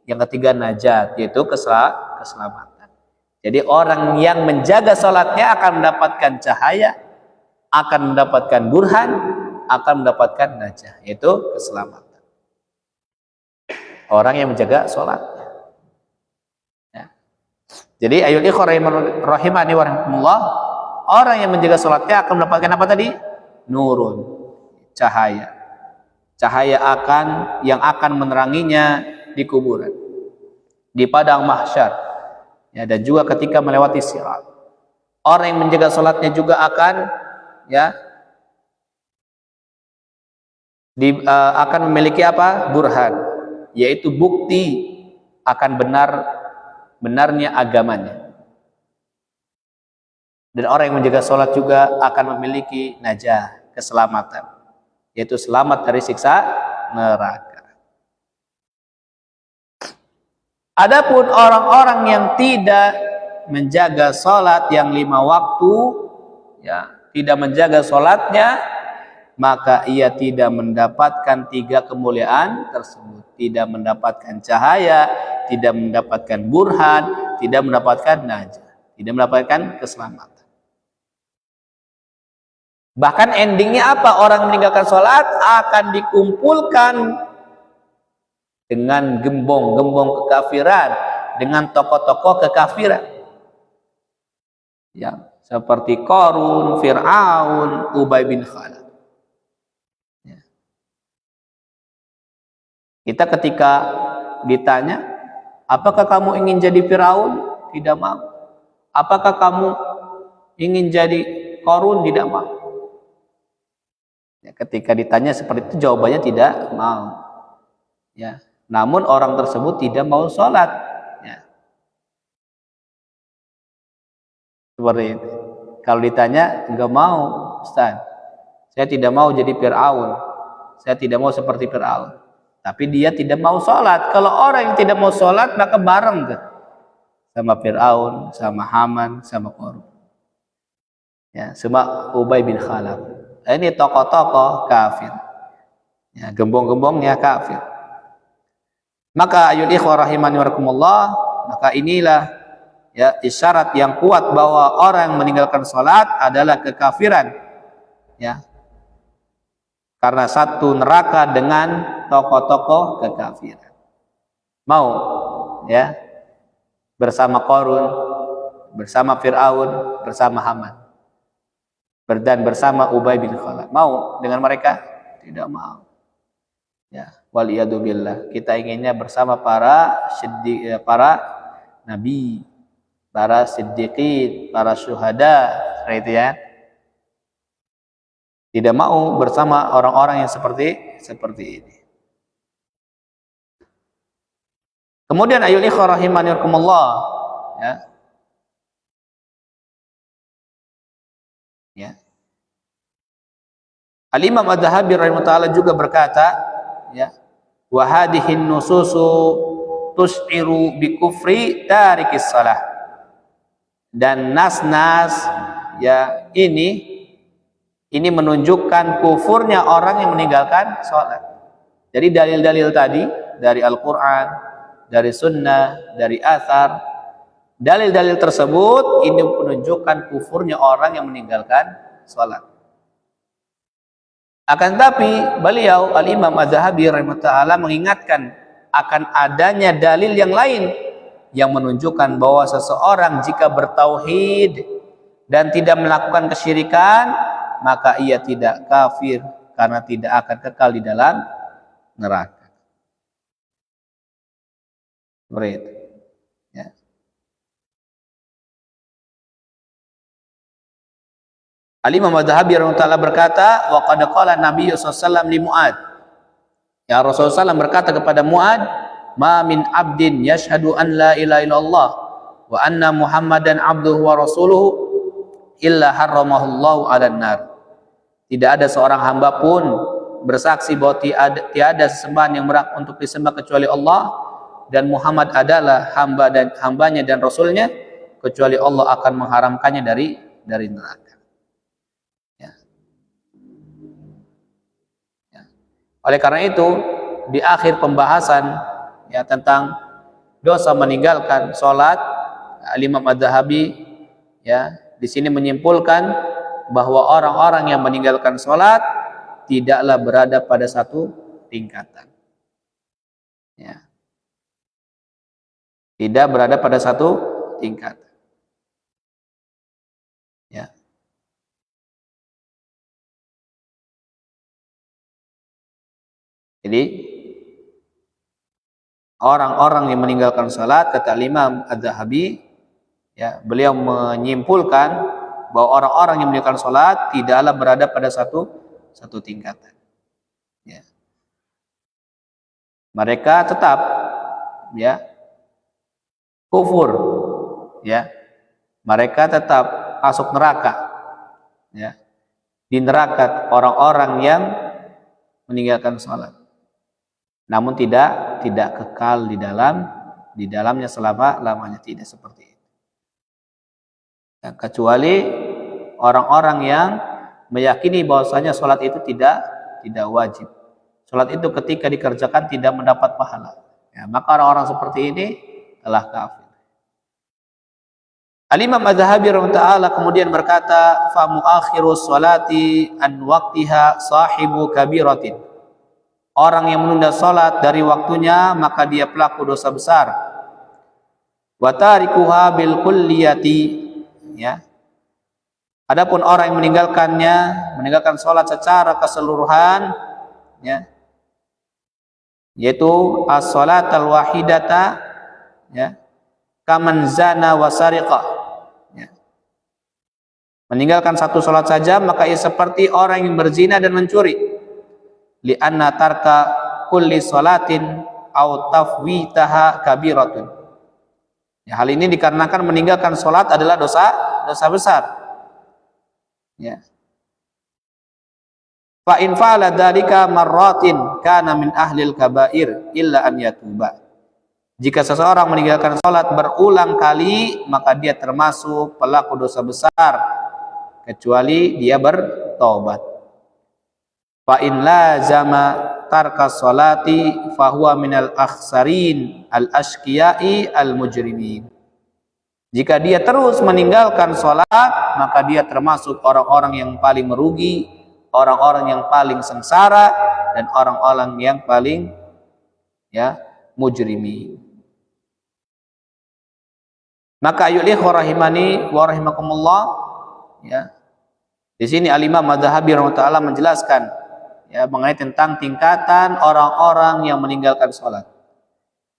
Yang ketiga najat, yaitu keselamatan. Jadi orang yang menjaga sholatnya akan mendapatkan cahaya, akan mendapatkan burhan, akan mendapatkan najah, yaitu keselamatan. Orang yang menjaga sholatnya. Ya. Jadi ayul ikhwah rahimani warahmatullah, orang yang menjaga sholatnya akan mendapatkan apa tadi? Nurun, cahaya. Cahaya yang akan meneranginya di kuburan, di padang mahsyar, ya, dan juga ketika melewati sirat. Orang yang menjaga sholatnya juga akan, ya, akan memiliki apa? Burhan, yaitu bukti akan benarnya agamanya. Dan orang yang menjaga sholat juga akan memiliki najah, keselamatan, yaitu selamat dari siksa neraka. Adapun orang-orang yang tidak menjaga sholat yang 5 waktu, ya, tidak menjaga sholatnya, maka ia tidak mendapatkan 3 kemuliaan tersebut. Tidak mendapatkan cahaya, tidak mendapatkan burhan, tidak mendapatkan najah, tidak mendapatkan keselamatan. Bahkan endingnya apa? Orang meninggalkan sholat akan dikumpulkan dengan gembong-gembong kekafiran, dengan tokoh-tokoh kekafiran, ya, seperti Qarun, Fir'aun, Ubay bin Khalaf. Ya. Kita ketika ditanya, apakah kamu ingin jadi Fir'aun? Tidak mau. Apakah kamu ingin jadi Qarun? Tidak mau. Ya, ketika ditanya seperti itu jawabannya tidak mau. Ya. Namun orang tersebut tidak mau sholat. Ya. Seperti itu. Kalau ditanya, enggak mau, Ustaz. Saya tidak mau jadi Fir'aun. Saya tidak mau seperti Fir'aun. Tapi dia tidak mau sholat. Kalau orang yang tidak mau sholat, maka bareng tuh sama Fir'aun, sama Haman, sama Qarun. Ya, sama Ubay bin Khalaf. Ini tokoh-tokoh kafir. Ya, gembong-gembongnya kafir. Maka ayul ikhwah rahimani warahmatullah, maka inilah, ya, isyarat yang kuat bahwa orang yang meninggalkan sholat adalah kekafiran, ya, karena satu neraka dengan tokoh-tokoh kekafiran. Mau, ya, bersama Qarun, bersama Fir'aun, bersama Haman, dan bersama Ubay bin Khalaf. Mau dengan mereka? Tidak mau. Ya, waliyadzubillah. Kita inginnya bersama para nabi, para siddiqin, para syuhada, seperti itu, ya. Tidak mau bersama orang-orang yang seperti ini. Kemudian ayul ikhwah rahimani warahmatullah, ya. Ya. Al-Imam Az-Zahabi rahimahullah juga berkata, ya, wa hadhihi nususu tus'iru bi kufri tarikis shalah. Dan nas-nas, ya, ini Ini menunjukkan kufurnya orang yang meninggalkan sholat. Jadi dalil-dalil tadi dari Al-Quran, dari Sunnah, dari Athar, dalil-dalil tersebut ini menunjukkan kufurnya orang yang meninggalkan sholat. Akan tetapi beliau Al-Imam Az-Zahabi rahimahullah mengingatkan akan adanya dalil yang lain yang menunjukkan bahwa seseorang jika bertauhid dan tidak melakukan kesyirikan, maka ia tidak kafir karena tidak akan kekal di dalam neraka. Begitu. Ya. Al-Imam Az-Zahabi rahimahullah berkata, wa qad qala Nabi sallallahu alaihi wasallam li Mu'ad. Ya Rasulullah SAW berkata kepada Mu'ad, ma min abdin yashhadu an la ilaha illallah wa anna Muhammadan abduhu wa rasuluhu illa harramahullahu 'alan nar. Tidak ada seorang hamba pun bersaksi bahwa tiada sesembahan yang berhak untuk disembah kecuali Allah dan Muhammad adalah hambanya dan rasulnya, kecuali Allah akan mengharamkannya dari neraka. Oleh karena itu, di akhir pembahasan ya tentang dosa meninggalkan sholat, Al-Imam Az-Zahabi ya di sini menyimpulkan bahwa orang-orang yang meninggalkan sholat tidaklah berada pada satu tingkatan. Ya. Tidak berada pada satu tingkatan. Ya. Jadi orang-orang yang meninggalkan salat, kata Imam Az-Zahabi ya, beliau menyimpulkan bahwa orang-orang yang meninggalkan salat tidaklah berada pada satu tingkatan. Ya. Mereka tetap ya kufur, ya. Mereka tetap masuk neraka. Ya. Di neraka orang-orang yang meninggalkan salat. Namun tidak kekal di dalamnya selama-lamanya, tidak seperti itu. Ya, kecuali orang-orang yang meyakini bahwasanya sholat itu tidak wajib. Sholat itu ketika dikerjakan tidak mendapat pahala. Ya, maka orang-orang seperti ini telah kafir. Al-Imam Az-Zahabi rahimahullah kemudian berkata, fa muakhiru sholati an waqtiha sahibu kabiratin. Orang yang menunda salat dari waktunya maka dia pelaku dosa besar. Wa tarikuha bil kulliyati, ya. Adapun orang yang meninggalkan salat secara keseluruhan, ya, yaitu as-salatal wahidata, ya, kaman zana wa sariqa, ya. Meninggalkan satu salat saja maka ia seperti orang yang berzina dan mencuri. Li'anna tarka kulli salatin au tafwitaha kabiratun. Ya, hal ini dikarenakan meninggalkan salat adalah dosa besar. Ya. Fa in fa'ala dzalika marratin kana min ahlil kabair illa an yatuba. Jika seseorang meninggalkan salat berulang kali maka dia termasuk pelaku dosa besar kecuali dia bertaubat. Fa in lazama tarka sholati fahuwa minal akhsarin al ashqiyai al mujrimin. Jika dia terus meninggalkan sholat maka dia termasuk orang-orang yang paling merugi, orang-orang yang paling sengsara, dan orang-orang yang paling ya mujrimin. Maka ayuh rahimani wa rahimakumullah, ya. Di sini Al-Imam Az-Zahabi rahimahullah menjelaskan ya mengenai tentang tingkatan orang-orang yang meninggalkan sholat.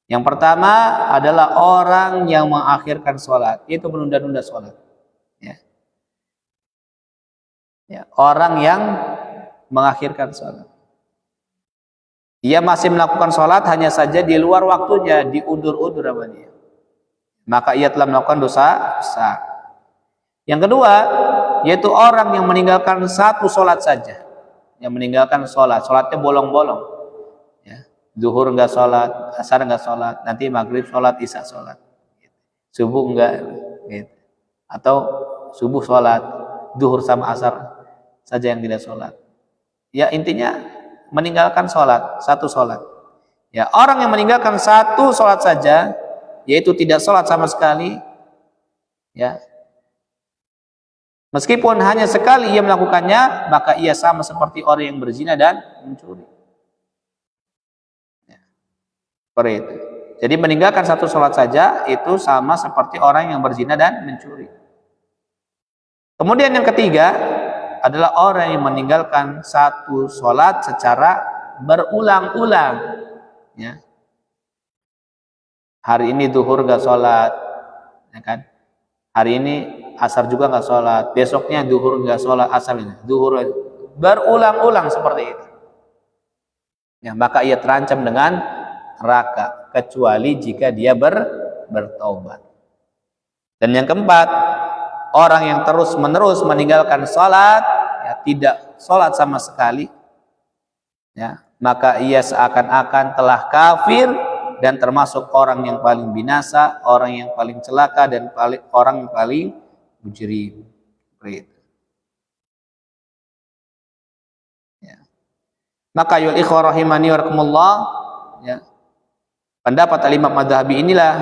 Yang pertama adalah orang yang mengakhirkan sholat, yaitu menunda-nunda sholat. Ya. Ya, orang yang mengakhirkan sholat. Dia masih melakukan sholat hanya saja di luar waktunya, diundur-undur sama dia. Maka ia telah melakukan dosa besar. Yang kedua, yaitu orang yang meninggalkan satu sholat saja. Yang meninggalkan sholatnya bolong-bolong, ya. Zuhur enggak sholat, asar enggak sholat, nanti maghrib sholat, isya sholat, subuh enggak, gitu. Atau subuh sholat, zuhur sama asar saja yang tidak sholat. Ya intinya meninggalkan sholat, satu sholat. Ya orang yang meninggalkan satu sholat saja, yaitu tidak sholat sama sekali, ya meskipun hanya sekali ia melakukannya, maka ia sama seperti orang yang berzina dan mencuri. Ya, seperti itu. Jadi meninggalkan satu sholat saja itu sama seperti orang yang berzina dan mencuri. Kemudian yang ketiga adalah orang yang meninggalkan satu sholat secara berulang-ulang. Ya. Hari ini duhur gak sholat, ya kan? Hari ini asar juga gak sholat, besoknya duhur gak sholat, asar ini duhur, berulang-ulang seperti itu. Ya, maka ia terancam dengan neraka kecuali jika dia bertaubat. Dan yang keempat, orang yang terus-menerus meninggalkan sholat, ya, tidak sholat sama sekali, ya, maka ia seakan-akan telah kafir dan termasuk orang yang paling binasa, orang yang paling celaka, dan orang yang paling mujrim. Ya. Maka yul ikhwah rahimani warahmatullah, ya, pendapat al-Imam Madhabi inilah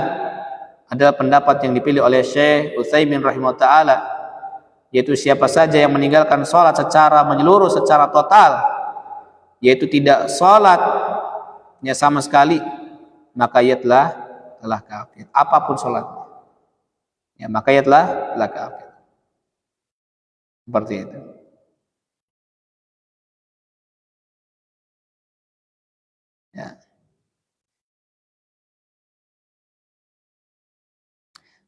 adalah pendapat yang dipilih oleh Syekh Utsaimin rahimahullah ta'ala, yaitu siapa saja yang meninggalkan sholat secara menyeluruh, secara total, yaitu tidak sholatnya sama sekali, maka ia telah kafir apapun sholatnya, ya, maka ia telah kafir. Seperti itu. Ya.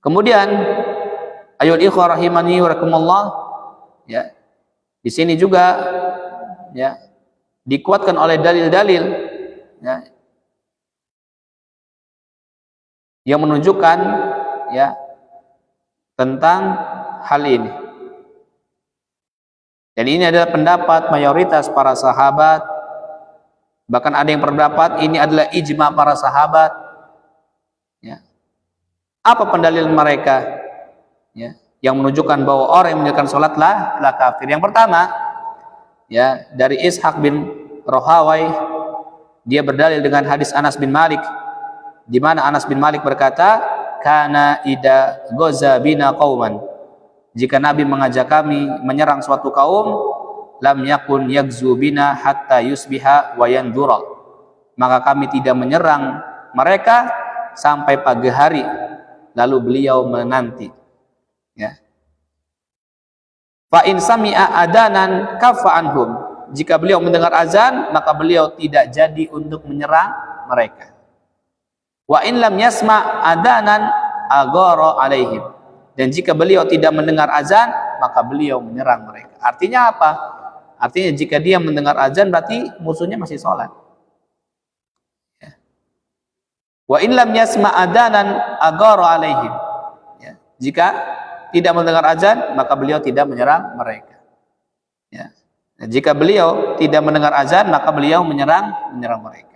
Kemudian ayol ikhwah rahimani warakumullah, ya, di sini juga, ya, dikuatkan oleh dalil-dalil, ya, yang menunjukkan, ya, tentang hal ini. Dan ini adalah pendapat mayoritas para sahabat, bahkan ada yang berpendapat ini adalah ijma para sahabat. Ya. Apa pendalil mereka, ya, yang menunjukkan bahwa orang yang meninggalkan sholat telah kafir? Yang pertama, ya, dari Ishaq bin Rohawai, dia berdalil dengan hadis Anas bin Malik, di mana Anas bin Malik berkata, kana ida goza bina qauman, jika Nabi mengajak kami menyerang suatu kaum, lam yakun yagzu bina hatta yusbiha wa yandura, maka kami tidak menyerang mereka sampai pagi hari, lalu beliau menanti. Ya. Fa in sami'a adanan kafa anhum, jika beliau mendengar azan, maka beliau tidak jadi untuk menyerang mereka. Wa in lam yasma' adanan agara alaihim, dan jika beliau tidak mendengar azan, maka beliau menyerang mereka. Artinya apa? Artinya jika dia mendengar azan berarti musuhnya masih sholat. Ya. Wa in lam yasma' adanan agara alaihim, ya, jika tidak mendengar azan, maka beliau tidak menyerang mereka. Ya. Nah, jika beliau tidak mendengar azan, maka beliau menyerang mereka.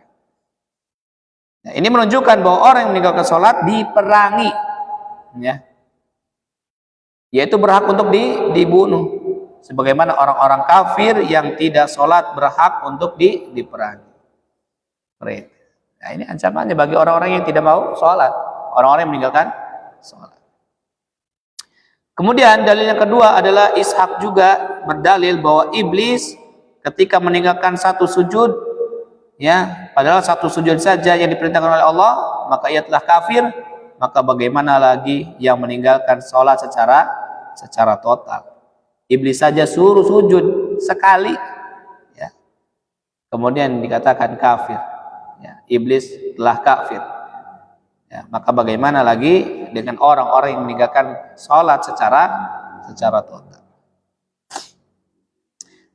Nah, ini menunjukkan bahwa orang yang meninggalkan sholat diperangi, ya, yaitu berhak untuk dibunuh, sebagaimana orang-orang kafir yang tidak sholat berhak untuk diperangi. Nah, ini ancamannya bagi orang-orang yang tidak mau sholat, orang-orang yang meninggalkan sholat. Kemudian dalil yang kedua adalah Ishaq juga berdalil bahwa iblis ketika meninggalkan satu sujud, ya, padahal satu sujud saja yang diperintahkan oleh Allah, maka ia telah kafir. Maka bagaimana lagi yang meninggalkan sholat secara total? Iblis saja suruh sujud sekali, ya, kemudian dikatakan kafir, ya, iblis telah kafir, ya, maka bagaimana lagi dengan orang-orang yang meninggalkan sholat secara total?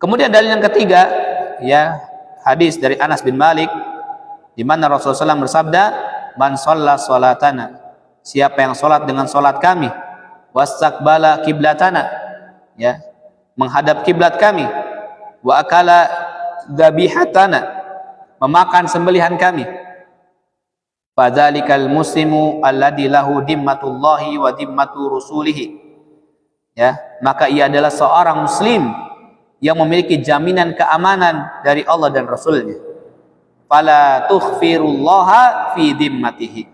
Kemudian dalil yang ketiga, ya, hadis dari Anas bin Malik, di mana Rasulullah SAW bersabda, man shalla sholatana, siapa yang sholat dengan sholat kami, wastaqbala kiblatana, ya, menghadap kiblat kami, wa akala dhabihatana, memakan sembelihan kami, fadzalikal muslimu alladzi lahu dimmatullahi wa dimmatu rusulihi, ya, maka ia adalah seorang muslim yang memiliki jaminan keamanan dari Allah dan Rasul-Nya. Fala tukhfirullaha fi dhimmatihi.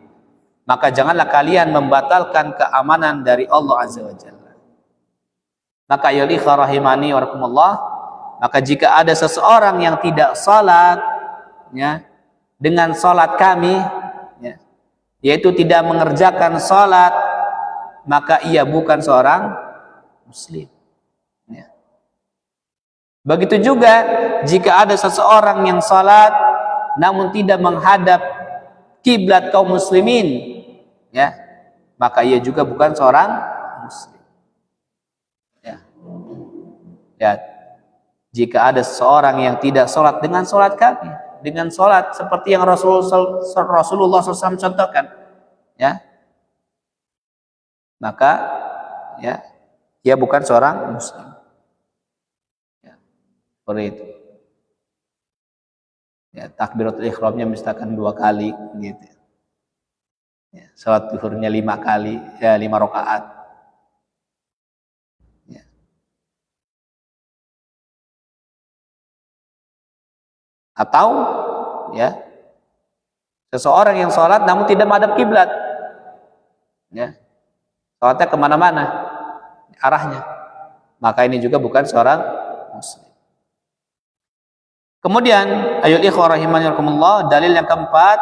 Maka janganlah kalian membatalkan keamanan dari Allah Azza wa Jalla. Maka ya rahimani wa rahimakumullah, maka jika ada seseorang yang tidak salat ya dengan salat kami ya, yaitu tidak mengerjakan salat, maka ia bukan seorang muslim ya. Begitu juga jika ada seseorang yang salat namun tidak menghadap kiblat kaum muslimin ya, maka ia juga bukan seorang muslim ya. Ya, jika ada seseorang yang tidak sholat dengan sholat kami, dengan sholat seperti yang Rasulullah SAW contohkan ya, maka ya dia bukan seorang muslim ya. Seperti itu ya. Takbiratul ihramnya misalkan 2 kali gitu ya. Salat zuhurnya 5 kali ya, 5 rakaat ya. Atau ya seseorang yang sholat namun tidak menghadap kiblat ya, sholatnya kemana-mana arahnya, maka ini juga bukan seorang muslim. Kemudian ayat ikhwah rahimani rahimakumullah, dalil yang keempat,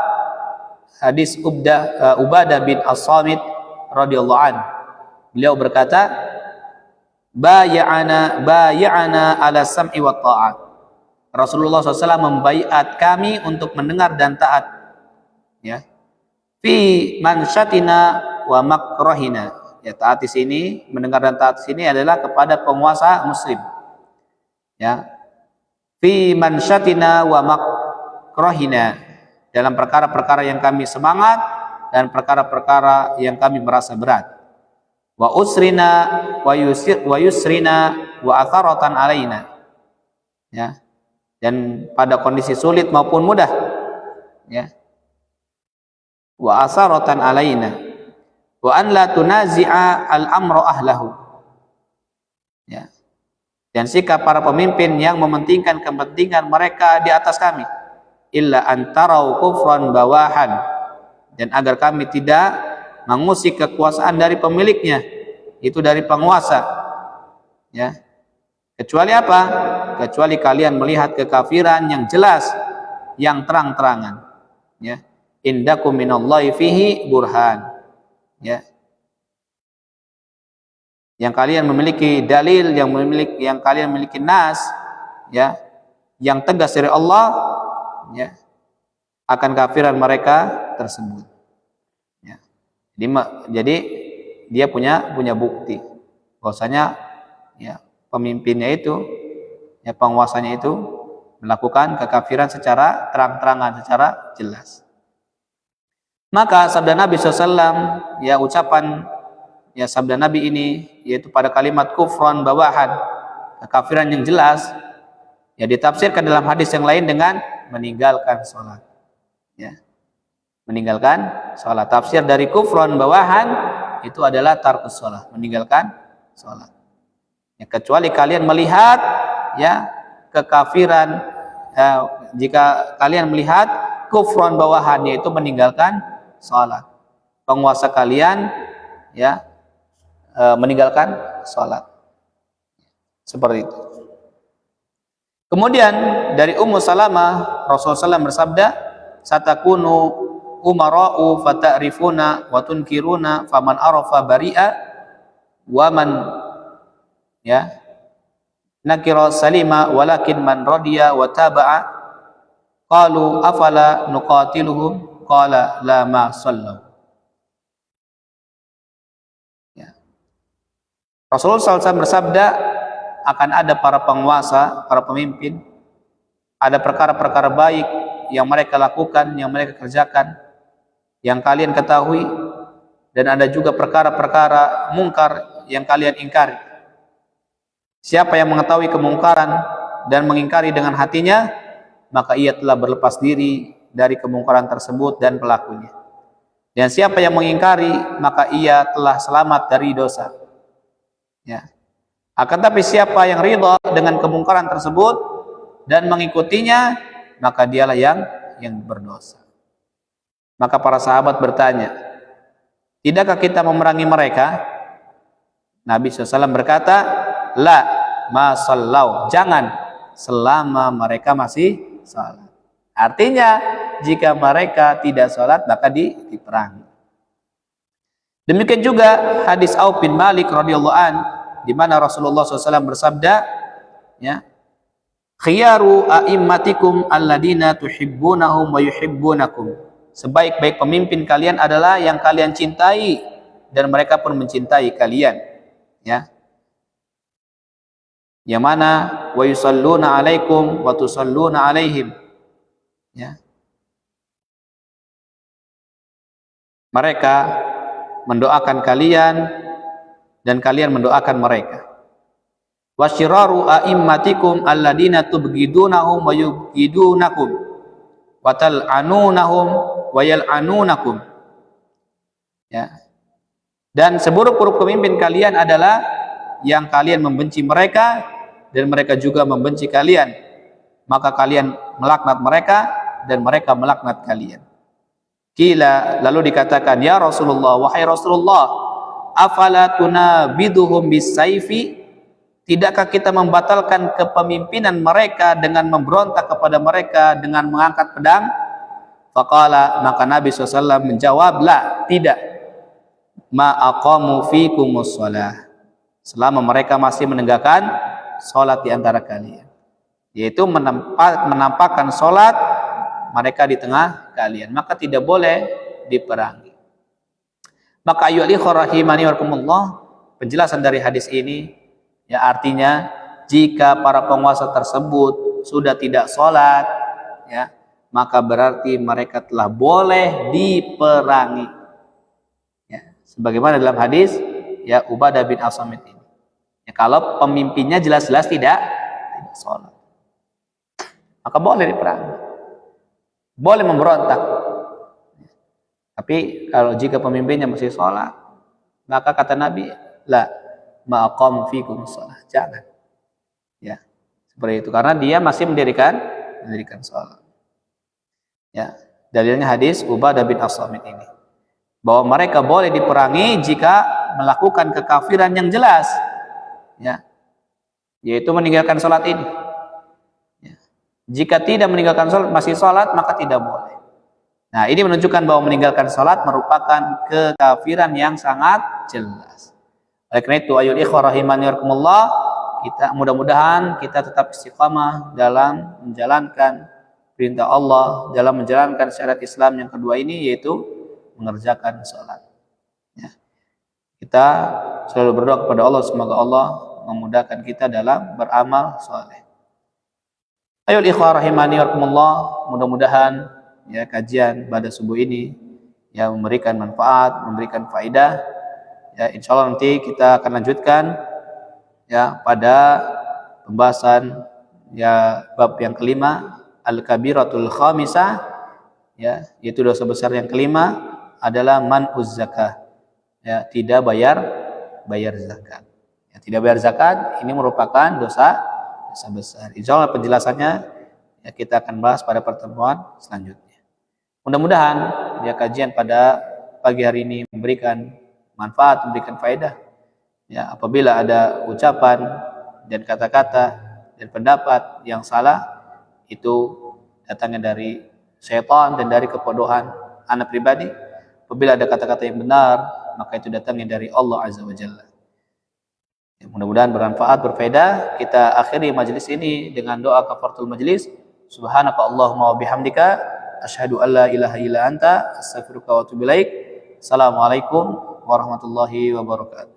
hadis Ubadah bin As-Samit radhiyallahu an. Beliau berkata, bay'ana ala sam'i wa ta'at. Rasulullah SAW membaiat kami untuk mendengar dan taat ya, fi mansyatina wa makrahina ya. Taat di sini, mendengar dan taat di sini adalah kepada penguasa muslim ya. Fi mansyatina wa makrahina, dalam perkara-perkara yang kami semangat dan perkara-perkara yang kami merasa berat. Wa usrina wa yusrina wa atharatan alaina ya, dan pada kondisi sulit maupun mudah ya. Wa asaratan alaina wa an la tunazi'a al-amra ahlahu ya, dan sikap para pemimpin yang mementingkan kepentingan mereka di atas kami, illa antarau kufran bawahan, dan agar kami tidak mengusik kekuasaan dari pemiliknya, itu dari penguasa ya. Kecuali apa? Kecuali kalian melihat kekafiran yang jelas, yang terang-terangan ya. Indakum minallahi fihi burhan ya, yang kalian memiliki dalil, yang kalian memiliki nas ya, yang tegas dari Allah ya, akan kafiran mereka tersebut ya. Jadi dia punya bukti bahwasanya ya pemimpinnya itu ya, penguasanya itu melakukan kekafiran secara terang-terangan, secara jelas. Maka sabda Nabi SAW ya, ucapan ya sabda Nabi ini, yaitu pada kalimat kufran bawahan, kekafiran yang jelas ya, ditafsirkan dalam hadis yang lain dengan meninggalkan sholat ya. Meninggalkan sholat, tafsir dari kufran bawahan itu adalah tarkus sholat, meninggalkan sholat ya. Kecuali kalian melihat ya kekafiran ya, jika kalian melihat kufran bawahan, yaitu meninggalkan sholat, penguasa kalian ya meninggalkan sholat, seperti itu. Kemudian dari Ummu Salamah, Rasulullah SAW bersabda, satakunu umara'u fata'rifuna wa tunkiruna faman arafa bari'a wa man ya nakira salima walakin man radiya wa taba'a. Qalu afala nuqatiluhum qala la ma sallu ya. Rasulullah SAW bersabda, akan ada para penguasa, para pemimpin, ada perkara-perkara baik yang mereka lakukan, yang mereka kerjakan, yang kalian ketahui, dan ada juga perkara-perkara mungkar yang kalian ingkari. Siapa yang mengetahui kemungkaran dan mengingkari dengan hatinya, maka ia telah berlepas diri dari kemungkaran tersebut dan pelakunya. Dan siapa yang mengingkari, maka ia telah selamat dari dosa ya. Akan tapi siapa yang ridha dengan kemungkaran tersebut dan mengikutinya, maka dialah yang berdosa. Maka para sahabat bertanya, tidakkah kita memerangi mereka? Nabi SAW berkata, la ma sallau, jangan selama mereka masih salat. Artinya jika mereka tidak salat maka diperangi. Demikian juga hadis Auf bin Malik radhiyallahu an, di mana Rasulullah SAW bersabda, ya, khiyaru a'immatikum alladina tuhibbunahum wa yuhibbunakum. Sebaik-baik pemimpin kalian adalah yang kalian cintai dan mereka pun mencintai kalian, ya. Yang mana wa yusalluna alaikum wa tusalluna alaihim, ya. Mereka mendoakan kalian dan kalian mendoakan mereka. Wasyiraru a'immatikum alladina tubghidunahum wa yubghidunakum wa tal'anunahum wa yal'anunakum, ya. Dan seburuk-buruk pemimpin kalian adalah yang kalian membenci mereka dan mereka juga membenci kalian, maka kalian melaknat mereka dan mereka melaknat kalian. Qila, lalu dikatakan, ya Rasulullah, wahai Rasulullah, afala tunabiduhum bisayfi, tidakkah kita membatalkan kepemimpinan mereka dengan memberontak kepada mereka dengan mengangkat pedang? Faqala, maka Nabi SAW menjawab, la, tidak. Ma aqamu fikumus shalah, selama mereka masih menegakkan salat di antara kalian, yaitu menampakkan salat mereka di tengah kalian, maka tidak boleh diperangi. Maka ayyuhal ikhwah rahimani warahmatullah, penjelasan dari hadis ini, ya, artinya jika para penguasa tersebut sudah tidak sholat, ya, maka berarti mereka telah boleh diperangi, ya, sebagaimana dalam hadis, ya, Ubadah bin As-Samit ini, ya, kalau pemimpinnya jelas-jelas tidak sholat, maka boleh diperangi, boleh memberontak. Tapi kalau jika pemimpinnya masih sholat, maka kata Nabi, la ma'aqam fikum sholat, jangan, ya, seperti itu, karena dia masih mendirikan sholat, ya. Dalilnya hadis Ubadah bin As-Samit ini, bahwa mereka boleh diperangi jika melakukan kekafiran yang jelas, ya, yaitu meninggalkan sholat ini. Jika tidak meninggalkan sholat, masih sholat, maka tidak boleh. Nah, ini menunjukkan bahwa meninggalkan sholat merupakan kekafiran yang sangat jelas. Oleh karena itu, ayyuhal ikhwah rahimani warahmatullah, kita mudah-mudahan kita tetap istiqamah dalam menjalankan perintah Allah, dalam menjalankan syariat Islam yang kedua ini, yaitu mengerjakan sholat, ya. Kita selalu berdoa kepada Allah, semoga Allah memudahkan kita dalam beramal soleh. Ayyuhal ikhwah rahimani warahmatullah, mudah-mudahan, ya, kajian pada subuh ini, ya, memberikan manfaat, memberikan faedah, ya. Insyaallah nanti kita akan lanjutkan, ya, pada pembahasan, ya, bab yang kelima, al-kabiratul khamisah, ya, yaitu dosa besar yang kelima adalah man'uz zakah, ya, tidak bayar zakat, ya, tidak bayar zakat ini merupakan dosa besar. Insyaallah penjelasannya, ya, kita akan bahas pada pertemuan selanjutnya. Mudah-mudahan, ya, kajian pada pagi hari ini memberikan manfaat, memberikan faedah, ya. Apabila ada ucapan dan kata-kata dan pendapat yang salah, itu datangnya dari syaitan dan dari kebodohan anak pribadi. Apabila ada kata-kata yang benar, maka itu datangnya dari Allah Azza wa Jalla. Ya, mudah-mudahan bermanfaat, berfaedah. Kita akhiri majelis ini dengan doa kafaratul majelis. Subhanaka Allahumma wa bihamdika, asyhadu an la ilaha illa anta, astaghfiruka wa atubu ilaik. Assalamualaikum warahmatullahi wabarakatuh.